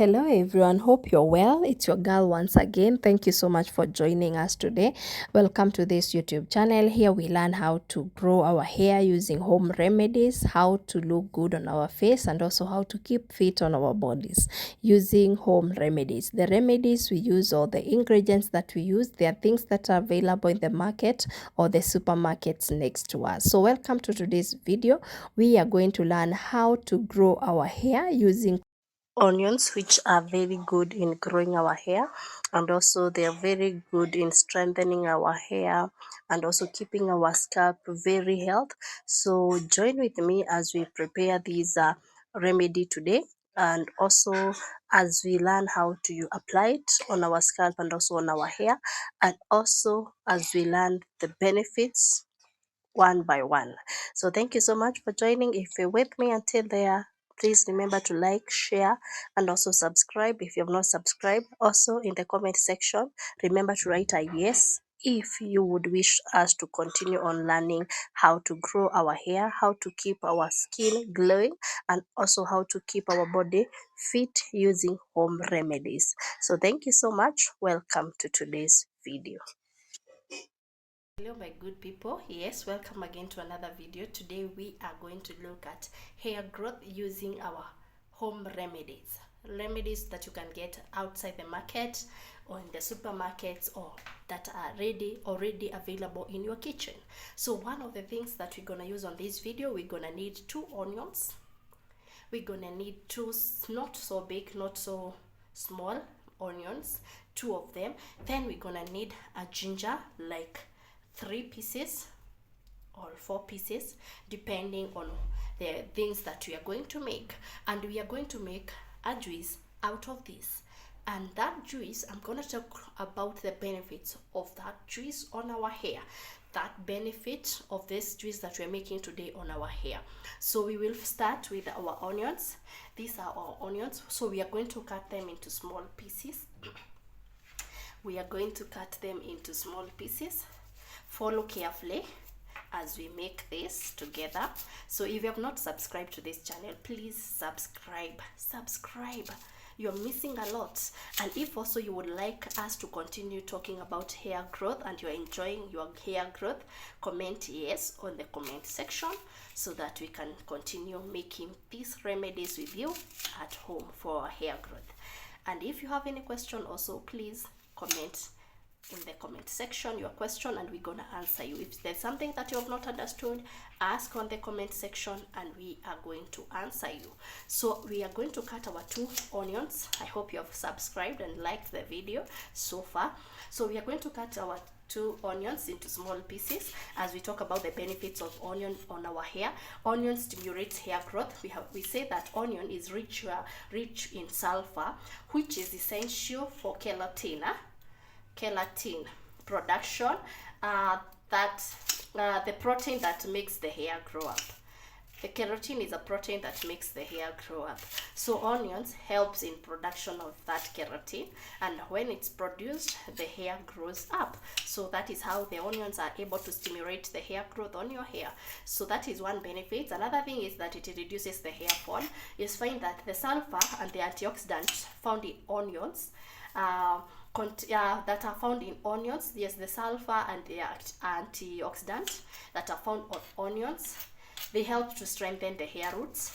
Hello everyone, hope you're well. It's your girl once again. Thank you so much for joining us today. Welcome to this YouTube channel. Here we learn how to grow our hair using home remedies, how to look good on our face, and also how to keep fit on our bodies using home remedies. The remedies we use or the ingredients that we use, they are things that are available in the market or the supermarkets next to us. So welcome to today's video. We are going to learn how to grow our hair using onions, which are very good in growing our hair, and also they are very good in strengthening our hair and also keeping our scalp very healthy. So join with me as we prepare these remedy today, and also as we learn how to apply it on our scalp and also on our hair, and also as we learn the benefits one by one. So thank you so much for joining. If you're with me until there, please remember to like, share, and also subscribe if you have not subscribed. Also in the comment section, remember to write a yes if you would wish us to continue on learning how to grow our hair, how to keep our skin glowing, and also how to keep our body fit using home remedies. So thank you so much. Welcome to today's video. Hello my good people. Yes, welcome again to another video. Today we are going to look at hair growth using our home remedies that you can get outside the market or in the supermarkets, or that are already available in your kitchen. So one of the things that we're gonna use on this video, we're gonna need 2 onions. We're gonna need 2 not so big, not so small onions, 2 of them. Then we're gonna need a ginger, like 3 pieces or 4 pieces, depending on the things that we are going to make. And we are going to make a juice out of this. And that juice, I'm going to talk about the benefits of that juice on our hair, that benefit of this juice that we're making today on our hair. So we will start with our onions. These are our onions. So we are going to cut them into small pieces. We are going to cut them into small pieces. Follow carefully as we make this together. So if you have not subscribed to this channel, please subscribe. You're missing a lot. And if also you would like us to continue talking about hair growth and you're enjoying your hair growth, comment yes on the comment section so that we can continue making these remedies with you at home for our hair growth. And if you have any question also, please comment in the comment section your question, and we're gonna answer you. If there's something that you have not understood, ask on the comment section and we are going to answer you. So we are going to cut our 2 onions. I hope you have subscribed and liked the video so far. So we are going to cut our 2 onions into small pieces as we talk about the benefits of onion on our hair. Onion stimulates hair growth. We say that onion is rich in sulfur, which is essential for keratin production, the protein that makes the hair grow up. The keratin is a protein that makes the hair grow up. So onions helps in production of that keratin, and when it's produced, the hair grows up. So that is how the onions are able to stimulate the hair growth on your hair. So that is one benefit. Another thing is that it reduces the hair fall. You find that the sulfur and the antioxidants found in onions that are found in onions, yes, the sulfur and the antioxidant that are found on onions, they help to strengthen the hair roots.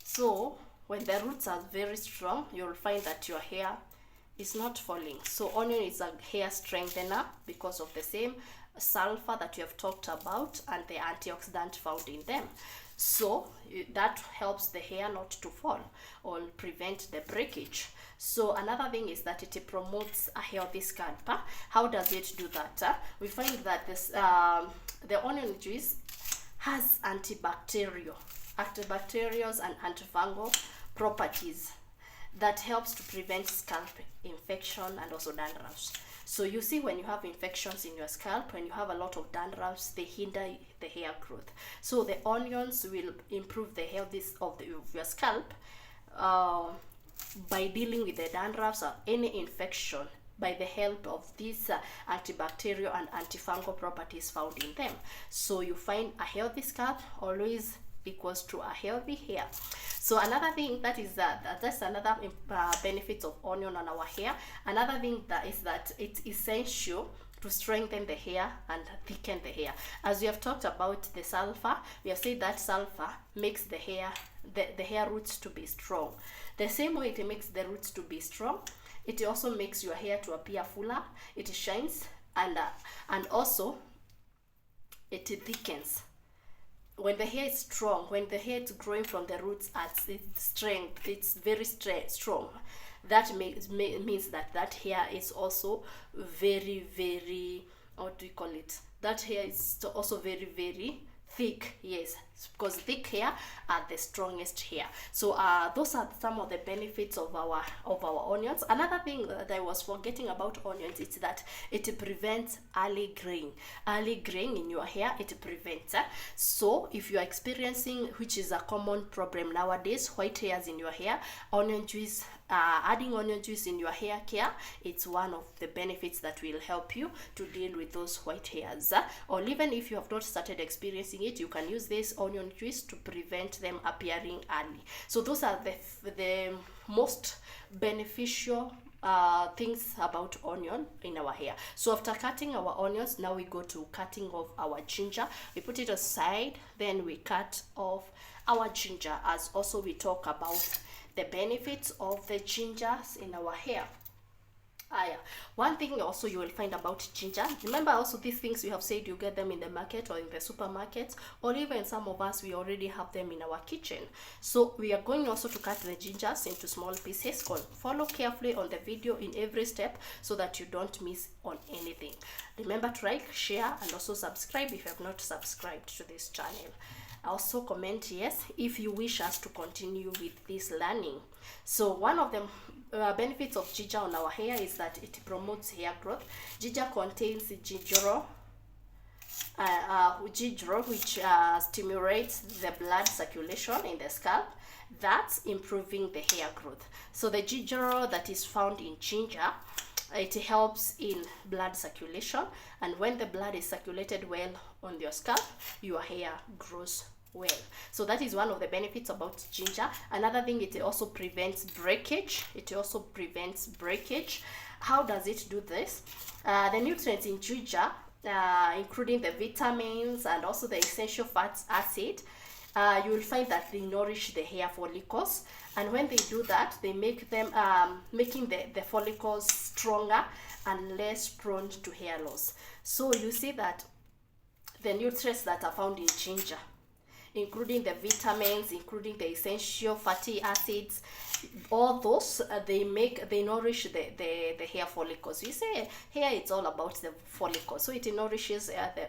So when the roots are very strong, you'll find that your hair is not falling. So onion is a hair strengthener because of the same sulfur that we have talked about and the antioxidant found in them. So that helps the hair not to fall or prevent the breakage. So another thing is that it promotes a healthy scalp. How does it do that? We find that this the onion juice has antibacterial and antifungal properties that helps to prevent scalp infection and also dandruffs. So you see, when you have infections in your scalp, when you have a lot of dandruffs, they hinder the hair growth. So the onions will improve the health of your scalp by dealing with the dandruffs or any infection by the help of these antibacterial and antifungal properties found in them. So you find a healthy scalp always equals to a healthy hair. So another thing that is that's another benefit of onion on our hair. Another thing that is that it's essential to strengthen the hair and thicken the hair. As we have talked about the sulfur, we have said that sulfur makes the hair roots to be strong. The same way it makes the roots to be strong, it also makes your hair to appear fuller, it shines, and also it thickens. When the hair is strong, when the hair is growing from the roots at its strength, it's very strong. That means that hair is also very, very, what do you call it? That hair is also very, very thick. Yes, because thick hair are the strongest hair. So those are some of the benefits of our onions. Another thing that I was forgetting about onions is that it prevents early graying in your hair. It prevents so if you are experiencing, which is a common problem nowadays, white hairs in your hair, onion juice, adding onion juice in your hair care, it's one of the benefits that will help you to deal with those white hairs. Or even if you have not started experiencing it, you can use this onion juice to prevent them appearing early. So those are the most beneficial things about onion in our hair. So after cutting our onions, now we go to cutting of our ginger. We put it aside, then we cut off our ginger, as also we talk about the benefits of the gingers in our hair. One thing also you will find about ginger, remember also these things we have said you get them in the market or in the supermarkets, or even some of us we already have them in our kitchen. So we are going also to cut the gingers into small pieces. Follow carefully on the video in every step so that you don't miss on anything. Remember to like, share, and also subscribe if you have not subscribed to this channel. Also comment yes if you wish us to continue with this learning. So one of the benefits of ginger on our hair is that it promotes hair growth. Ginger contains gingerol, which stimulates the blood circulation in the scalp, that's improving the hair growth. So the gingerol that is found in ginger, it helps in blood circulation, and when the blood is circulated well on your scalp, your hair grows well. So that is one of the benefits about ginger. Another thing, it also prevents breakage. How does it do this? The nutrients in ginger, including the vitamins and also the essential fat acid, you will find that they nourish the hair follicles, and when they do that, they make them making the follicles stronger and less prone to hair loss. So you see that the nutrients that are found in ginger, including the vitamins, including the essential fatty acids, all those they nourish the hair follicles. We say hair, it's all about the follicles, so it nourishes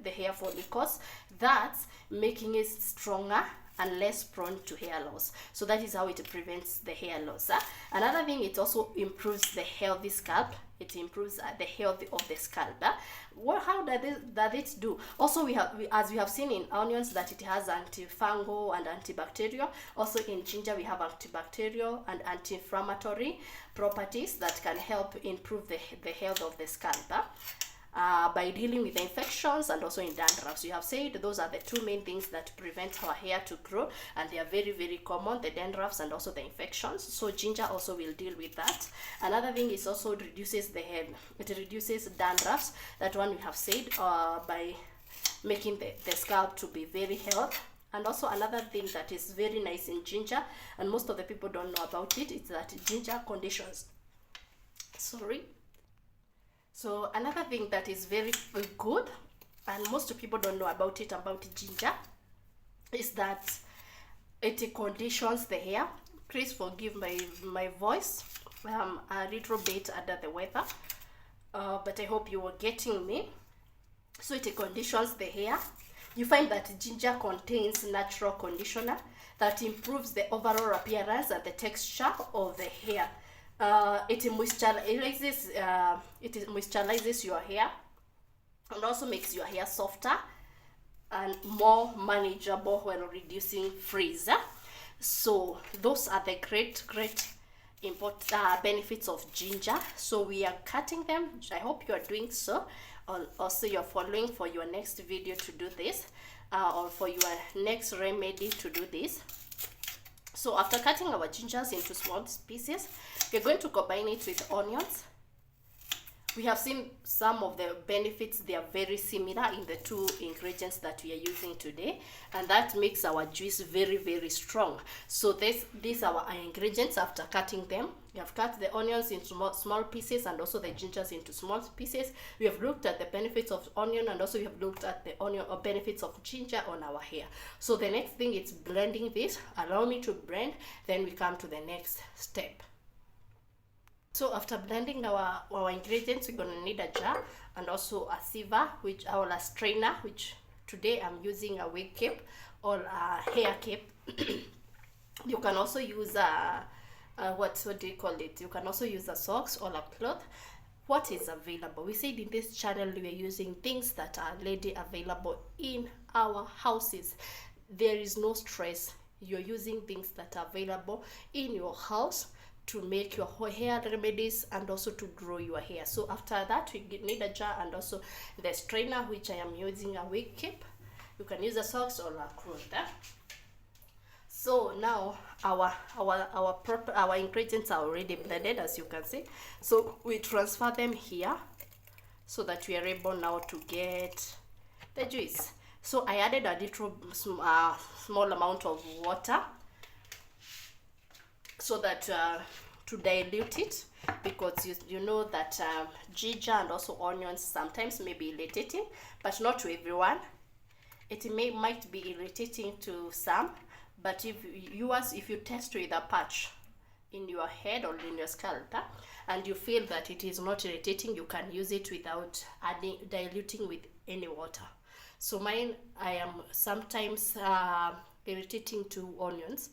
the hair follicles, that's making it stronger and less prone to hair loss. So that is how it prevents the hair loss. Another thing, it also improves the healthy scalp. It improves the health of the scalp. How does it do? Also, as we have seen in onions, that it has antifungal and antibacterial. Also in ginger, we have antibacterial and anti-inflammatory properties that can help improve the health of the scalp. By dealing with the infections and also in dandruffs. You have said those are the two main things that prevent our hair to grow, and they are very, very common, the dandruffs and also the infections. So ginger also will deal with that. Another thing is also reduces it reduces dandruffs. That one we have said by making the scalp to be very healthy. And also another thing that is very nice in ginger, and most of the people don't know about it, is that ginger conditions. So another thing that is very, very good, and most people don't know about ginger, is that it conditions the hair. Please forgive my voice. I'm a little bit under the weather, but I hope you are getting me. So it conditions the hair. You find that ginger contains natural conditioner that improves the overall appearance and the texture of the hair. It moisturizes your hair and also makes your hair softer and more manageable when reducing frizz. So those are the great important benefits of ginger. So we are cutting them. I hope you are doing so. Also, you're following for your next video to do this. or for your next remedy to do this. So after cutting our gingers into small pieces, we're going to combine it with onions. We have seen some of the benefits. They are very similar in the two ingredients that we are using today, and that makes our juice very, very strong. So these are our ingredients after cutting them. We have cut the onions into small pieces and also the gingers into small pieces. We have looked at the benefits of onion, and also we have looked at the onion or benefits of ginger on our hair. So the next thing is blending this. Allow me to blend, then we come to the next step. So after blending our ingredients, we're going to need a jar and also a sieve, which a strainer, which today I'm using a wig cape or a hair cape. You can also use what do you call it? You can also use a socks or a cloth. What is available? We said in this channel we are using things that are already available in our houses. There is no stress. You're using things that are available in your house to make your hair remedies and also to grow your hair. So after that, we need a jar and also the strainer, which I am using a wig cape. You can use a socks or a cloth. So now our ingredients are already blended, as you can see. So we transfer them here so that we are able now to get the juice. So I added a little small amount of water so that to dilute it, because you know that ginger and also onions sometimes may be irritating, but not to everyone. It might be irritating to some, but if you test with a patch in your head or in your scalp and you feel that it is not irritating, you can use it without diluting with any water. So mine, I am sometimes irritating to onions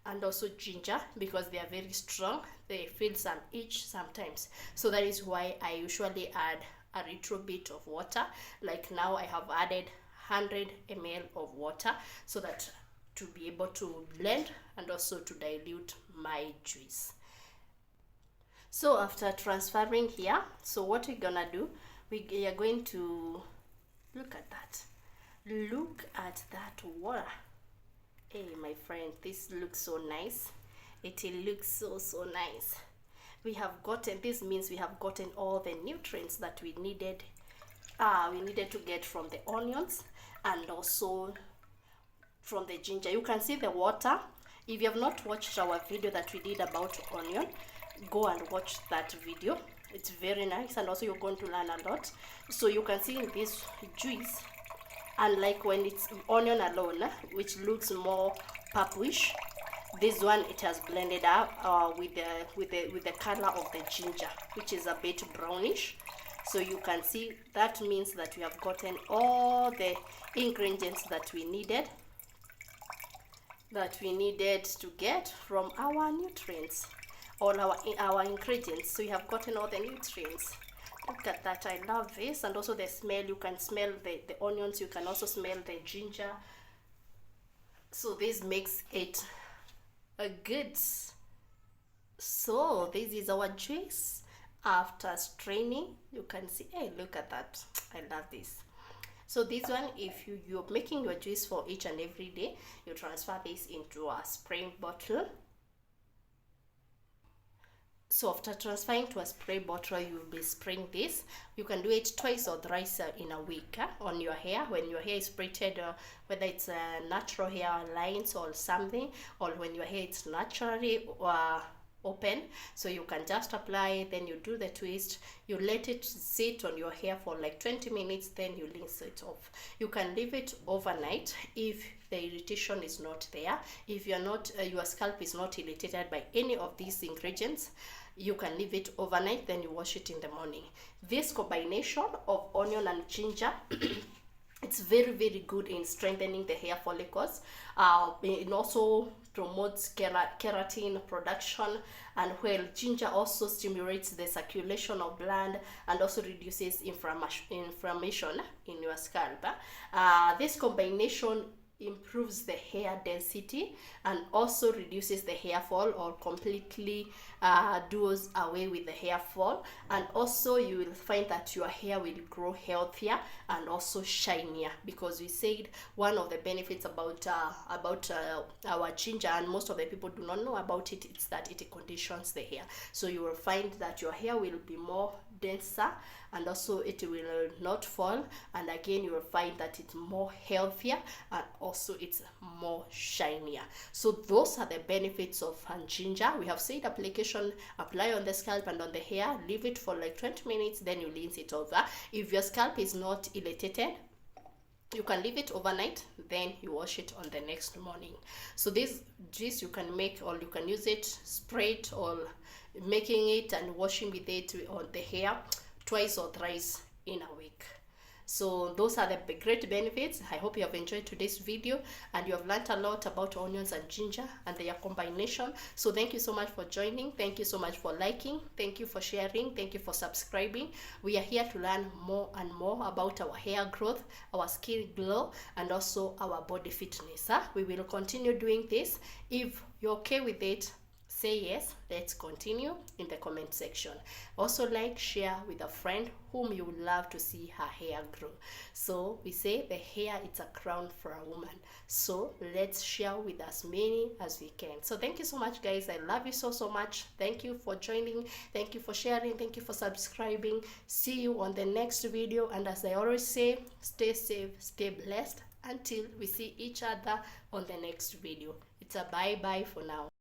and also ginger because they are very strong. They feel some itch sometimes. So that is why I usually add a little bit of water. Like now I have added 100 ml of water so that to be able to blend and also to dilute my juice. So after transferring here, so what we're gonna do, we are going to look at that. Look at that water. Hey my friend, this looks so nice. It looks so nice. We have gotten, this means we have gotten all the nutrients that we needed to get from the onions and also from the ginger. You can see the water. If you have not watched our video that we did about onion, go and watch that video. It's very nice, and also you're going to learn a lot. So you can see in this juice, unlike when it's onion alone, which looks more purplish, this one it has blended up with the color of the ginger, which is a bit brownish. So you can see that means that we have gotten all the ingredients that we needed to get from our nutrients, all our ingredients. So we have gotten all the nutrients. Look at that. I love this. And also the smell, you can smell the onions, you can also smell the ginger. So this makes it a good. So this is our juice after straining. You can see, hey, look at that. I love this. So this one, if you're making your juice for each and every day, you transfer this into a spray bottle. So after transferring to a spray bottle, you will be spraying this. You can do it twice or thrice in a week on your hair. When your hair is braided, whether it's natural hair lines or something, or when your hair is naturally open, so you can just apply, then you do the twist, you let it sit on your hair for like 20 minutes, then you rinse it off. You can leave it overnight if the irritation is not there. If you're not your scalp is not irritated by any of these ingredients, you can leave it overnight, then you wash it in the morning. This combination of onion and ginger it's very good in strengthening the hair follicles. It also promotes keratin production, and while ginger also stimulates the circulation of blood and also reduces inflammation in your scalp. This combination improves the hair density and also reduces the hair fall, or completely does away with the hair fall. And also you will find that your hair will grow healthier and also shinier, because we said one of the benefits about our ginger, and most of the people do not know about it, it's that it conditions the hair. So you will find that your hair will be more denser, and also it will not fall, and again you will find that it's more healthier, and also it's more shinier. So those are the benefits of ginger. We have said application: apply on the scalp and on the hair, leave it for like 20 minutes, then you rinse it over. If your scalp is not irritated, you can leave it overnight, then you wash it on the next morning. So this you can make, or you can use it, spray it, or making it and washing with it on the hair twice or thrice in a week. So those are the great benefits. I hope you have enjoyed today's video and you have learned a lot about onions and ginger and their combination. So thank you so much for joining. Thank you so much for liking. Thank you for sharing. Thank you for subscribing. We are here to learn more and more about our hair growth, our skin glow, and also our body fitness. We will continue doing this. If you're okay with it, say yes. Let's continue in the comment section. Also like, share with a friend whom you would love to see her hair grow. So we say the hair, it's a crown for a woman. So let's share with as many as we can. So thank you so much, guys. I love you so much. Thank you for joining. Thank you for sharing. Thank you for subscribing. See you on the next video. And as I always say, stay safe, stay blessed until we see each other on the next video. It's a bye-bye for now.